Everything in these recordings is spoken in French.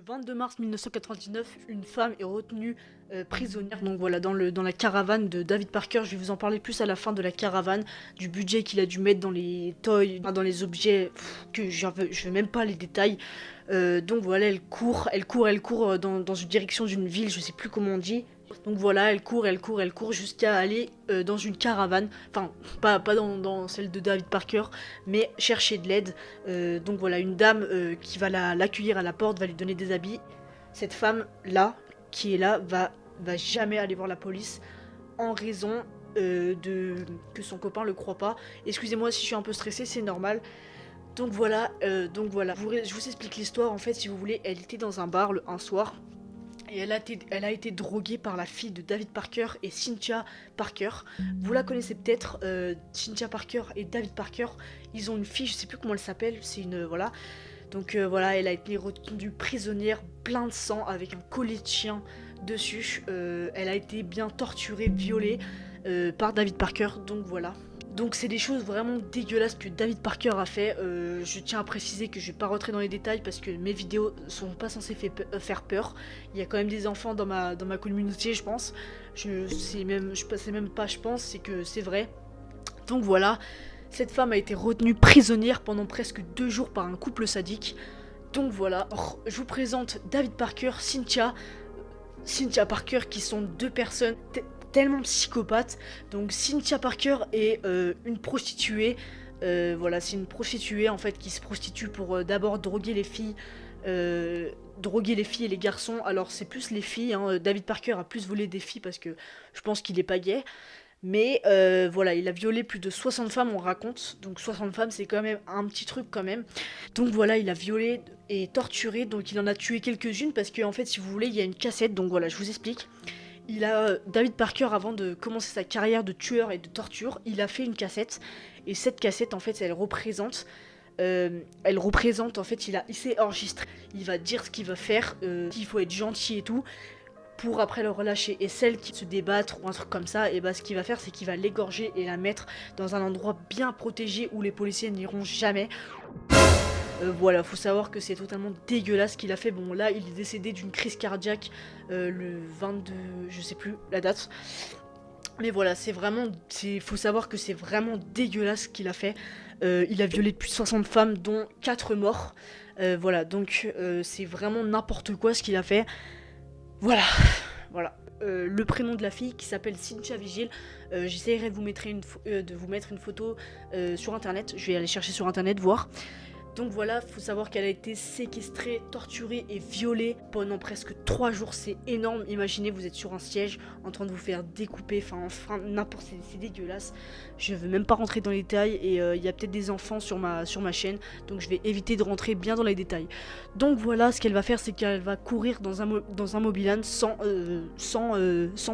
Le 22 mars 1999, une femme est retenue prisonnière donc voilà, dans la caravane de David Parker. Je vais vous en parler plus à la fin de la caravane, du budget qu'il a dû mettre dans les toys, dans les objets, que je veux même pas les détails. Donc voilà, elle court dans une direction d'une ville, je sais plus comment on dit. Donc voilà, elle court jusqu'à aller dans une caravane, enfin pas dans celle de David Parker, mais chercher de l'aide. Donc voilà, une dame qui va l'accueillir à la porte, va lui donner des habits. Cette femme là, qui est là, va jamais aller voir la police en raison de que son copain le croit pas. Excusez-moi si je suis un peu stressée, c'est normal. Donc voilà, je vous explique l'histoire. En fait, si vous voulez, elle était dans un bar un soir. Et elle a été droguée par la fille de David Parker et Cynthia Parker. Vous la connaissez peut-être, Cynthia Parker et David Parker. Ils ont une fille, je sais plus comment elle s'appelle, c'est une... voilà. Donc voilà, elle a été retenue prisonnière, plein de sang, avec un collier de chien dessus. Elle a été bien torturée, violée par David Parker, donc voilà. Donc c'est des choses vraiment dégueulasses que David Parker a fait. Je tiens à préciser que je vais pas rentrer dans les détails parce que mes vidéos sont pas censées faire peur. Il y a quand même des enfants dans ma communauté, je pense. Je sais même pas, je pense, c'est que c'est vrai. Donc voilà, cette femme a été retenue prisonnière pendant presque 2 jours par un couple sadique. Donc voilà, je vous présente David Parker, Cynthia Parker, qui sont deux personnes tellement psychopathes. Donc Cynthia Parker est une prostituée. Voilà, c'est une prostituée en fait qui se prostitue pour d'abord droguer les filles. Et les garçons. Alors c'est plus les filles, hein. David Parker a plus volé des filles parce que je pense qu'il est pas gay. Mais voilà, il a violé plus de 60 femmes, on raconte. Donc 60 femmes, c'est quand même un petit truc quand même. Donc voilà, il a violé et torturé. Donc il en a tué quelques-unes parce que en fait, si vous voulez, il y a une cassette. Donc voilà, je vous explique. David Parker, avant de commencer sa carrière de tueur et de torture, il a fait une cassette. Et cette cassette, en fait, elle représente en fait, il s'est enregistré. Il va dire ce qu'il va faire, qu'il faut être gentil et tout, pour après le relâcher. Et celle qui se débattre ou un truc comme ça, et bah ce qu'il va faire, c'est qu'il va l'égorger et la mettre dans un endroit bien protégé où les policiers n'iront jamais. Voilà, faut savoir que c'est totalement dégueulasse ce qu'il a fait. Bon, là, il est décédé d'une crise cardiaque le 22, je sais plus la date. Mais voilà, faut savoir que c'est vraiment dégueulasse ce qu'il a fait. Il a violé plus de 60 femmes, dont 4 morts. Voilà, donc c'est vraiment n'importe quoi ce qu'il a fait. Voilà, voilà. Le prénom de la fille qui s'appelle Cynthia Vigil. J'essaierai de vous mettre une photo sur internet. Je vais aller chercher sur internet, voir. Donc voilà, faut savoir qu'elle a été séquestrée, torturée et violée pendant presque 3 jours. C'est énorme. Imaginez, vous êtes sur un siège en train de vous faire découper, enfin n'importe, c'est dégueulasse. Je veux même pas rentrer dans les détails et il y a peut-être des enfants sur ma chaîne, donc je vais éviter de rentrer bien dans les détails. Donc voilà, ce qu'elle va faire, c'est qu'elle va courir dans un mobil-home sans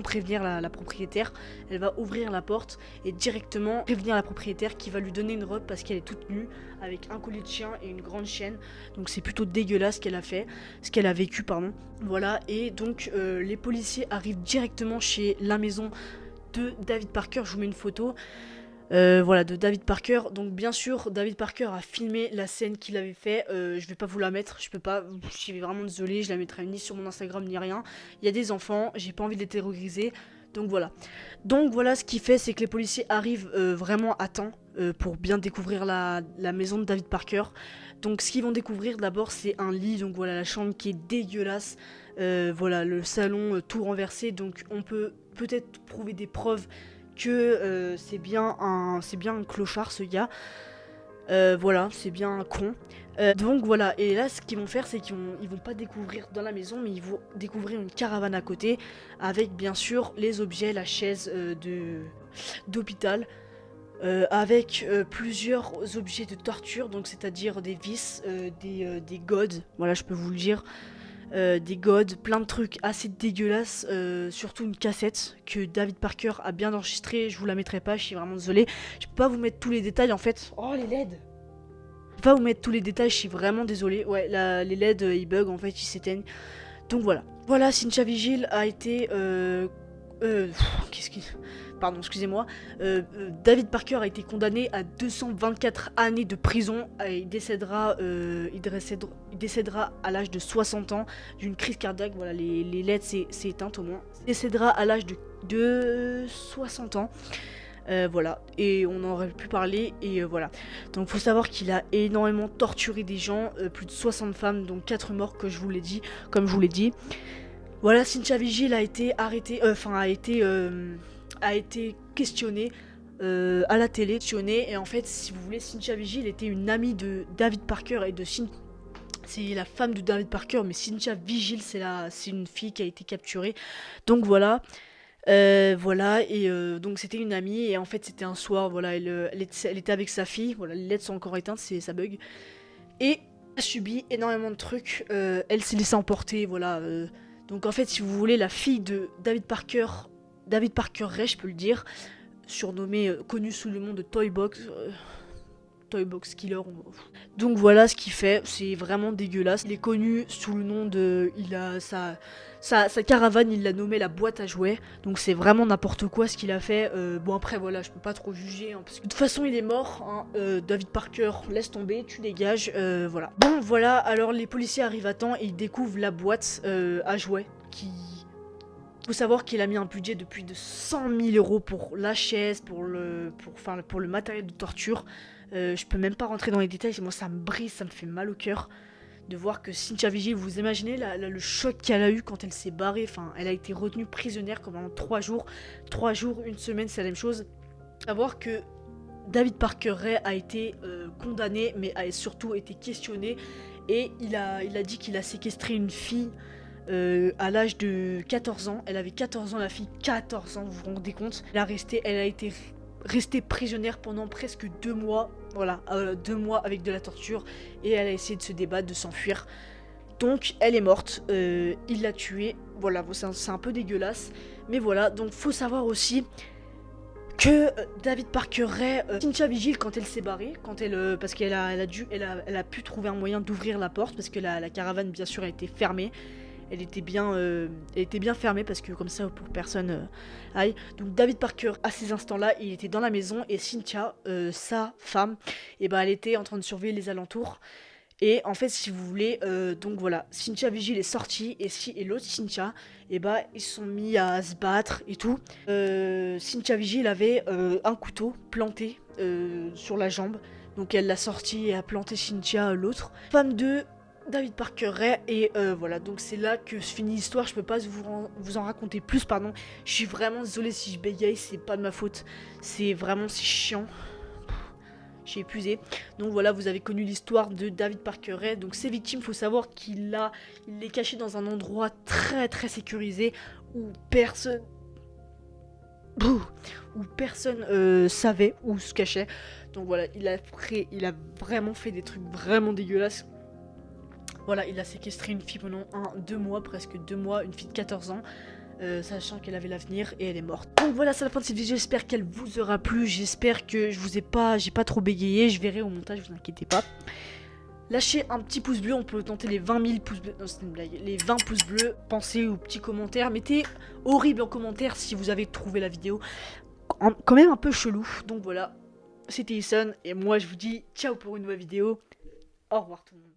prévenir la propriétaire. Elle va ouvrir la porte et directement prévenir la propriétaire qui va lui donner une robe parce qu'elle est toute nue avec un collier de chien et une grande chaîne. Donc c'est plutôt dégueulasse ce qu'elle a vécu, pardon. Voilà, et donc les policiers arrivent directement chez la maison de David Parker. Je vous mets une photo. Voilà, de David Parker. Donc bien sûr, David Parker a filmé la scène qu'il avait fait. Je vais pas vous la mettre, je peux pas, je suis vraiment désolée, je la mettrai ni sur mon Instagram ni rien. Il y a des enfants, j'ai pas envie de les terroriser. Donc voilà, ce qu'il fait, c'est que les policiers arrivent vraiment à temps pour bien découvrir la maison de David Parker. Donc ce qu'ils vont découvrir d'abord, c'est un lit. Donc voilà, la chambre qui est dégueulasse. Voilà, le salon tout renversé. Donc on peut peut-être prouver des preuves que c'est bien un clochard, ce gars. Voilà, c'est bien un con. Donc voilà, et là ce qu'ils vont faire, c'est qu'ils vont pas découvrir dans la maison, mais ils vont découvrir une caravane à côté, avec bien sûr les objets, la chaise d'hôpital, avec plusieurs objets de torture, donc c'est-à-dire des vis, des godes, voilà, je peux vous le dire. Des godes, plein de trucs assez dégueulasses, surtout une cassette que David Parker a bien enregistrée. Je vous la mettrai pas, je suis vraiment désolée. Je peux pas vous mettre tous les détails en fait. Oh, les LED! Je peux pas vous mettre tous les détails, je suis vraiment désolée. Ouais, les LED ils bug en fait, ils s'éteignent. Donc voilà. Voilà, Cynthia Vigil a été Qu'est-ce qui... Pardon, excusez-moi. David Parker a été condamné à 224 années de prison. Il décédera à l'âge de 60 ans d'une crise cardiaque. Voilà, les lettres, c'est éteinte au moins. Il décédera à l'âge de 60 ans. Voilà, et on en aurait pu parler, et voilà. Donc faut savoir qu'il a énormément torturé des gens, plus de 60 femmes, donc 4 morts comme je vous l'ai dit. Voilà, Cynthia Vigil a été arrêtée, a été questionnée à la télé, et en fait, si vous voulez, Cynthia Vigil était une amie de David Parker et de c'est la femme de David Parker, mais Cynthia Vigil, c'est une fille qui a été capturée. Donc voilà. Voilà, et donc c'était une amie, et en fait c'était un soir, voilà, elle était avec sa fille, voilà, les lettres sont encore éteintes, ça bug, et elle a subi énormément de trucs, elle s'est laissée emporter, voilà, donc en fait si vous voulez, la fille de David Parker Ray, je peux le dire, surnommée, connue sous le nom de Toybox Killer. Donc voilà ce qu'il fait, c'est vraiment dégueulasse. Il est connu sous le nom de... Sa caravane, il l'a nommé la boîte à jouets. Donc c'est vraiment n'importe quoi ce qu'il a fait. Bon après voilà, je peux pas trop juger, hein, parce que de toute façon il est mort, hein. David Parker, laisse tomber, tu dégages, voilà. Bon voilà, alors les policiers arrivent à temps et ils découvrent la boîte à jouets qui... Faut savoir qu'il a mis un budget de plus de 100 000 euros pour la chaise, pour le matériel de torture. Je peux même pas rentrer dans les détails, moi ça me brise, ça me fait mal au cœur de voir que Cynthia Vigil, vous imaginez le choc qu'elle a eu quand elle s'est barrée. Enfin, elle a été retenue prisonnière pendant 3 jours. 3 jours, une semaine, c'est la même chose. Savoir que David Parker Ray a été condamné, mais a surtout été questionné. Et il a dit qu'il a séquestré une fille à l'âge de 14 ans. Elle avait 14 ans, la fille, 14 ans, vous vous rendez compte. Elle a été restée prisonnière pendant presque 2 mois. Voilà, 2 mois avec de la torture. Et elle a essayé de se débattre, de s'enfuir. Donc elle est morte, il l'a tuée. Voilà, c'est un peu dégueulasse. Mais voilà, donc faut savoir aussi que David Parker Ray, Cynthia Vigil, quand elle s'est barrée, parce qu'elle a pu trouver un moyen d'ouvrir la porte, parce que la caravane bien sûr a été fermée. Elle était bien fermée, parce que comme ça pour personne aille. Donc David Parker, à ces instants-là, il était dans la maison, et Cynthia, sa femme, et ben elle était en train de surveiller les alentours. Et en fait, si vous voulez, donc voilà, Cynthia Vigil est sortie, et l'autre Cynthia, et bah ils se sont mis à se battre et tout. Cynthia Vigil avait un couteau planté sur la jambe, donc elle l'a sorti et a planté Cynthia, l'autre femme de David Parker Ray. Et voilà, donc c'est là que se finit l'histoire. Je peux pas vous en raconter plus, pardon. Je suis vraiment désolée si je bégaye, c'est pas de ma faute. C'est chiant. J'ai épuisé. Donc voilà, vous avez connu l'histoire de David Parker Ray. Donc ces victimes, faut savoir qu'il est caché dans un endroit très très sécurisé où personne savait où se cachait. Donc voilà, il a vraiment fait des trucs vraiment dégueulasses. Voilà, il a séquestré une fille pendant 2 mois, presque 2 mois, une fille de 14 ans. Sachant qu'elle avait l'avenir, et elle est morte. Donc voilà, c'est la fin de cette vidéo, j'espère qu'elle vous aura plu, j'espère que j'ai pas trop bégayé, je verrai au montage, vous inquiétez pas. Lâchez un petit pouce bleu, on peut tenter les 20 000 pouces bleus, non c'est une blague, les 20 pouces bleus, pensez aux petits commentaires, mettez horrible en commentaire si vous avez trouvé la vidéo quand même un peu chelou. Donc voilà, c'était Ison, et moi je vous dis ciao pour une nouvelle vidéo, au revoir tout le monde.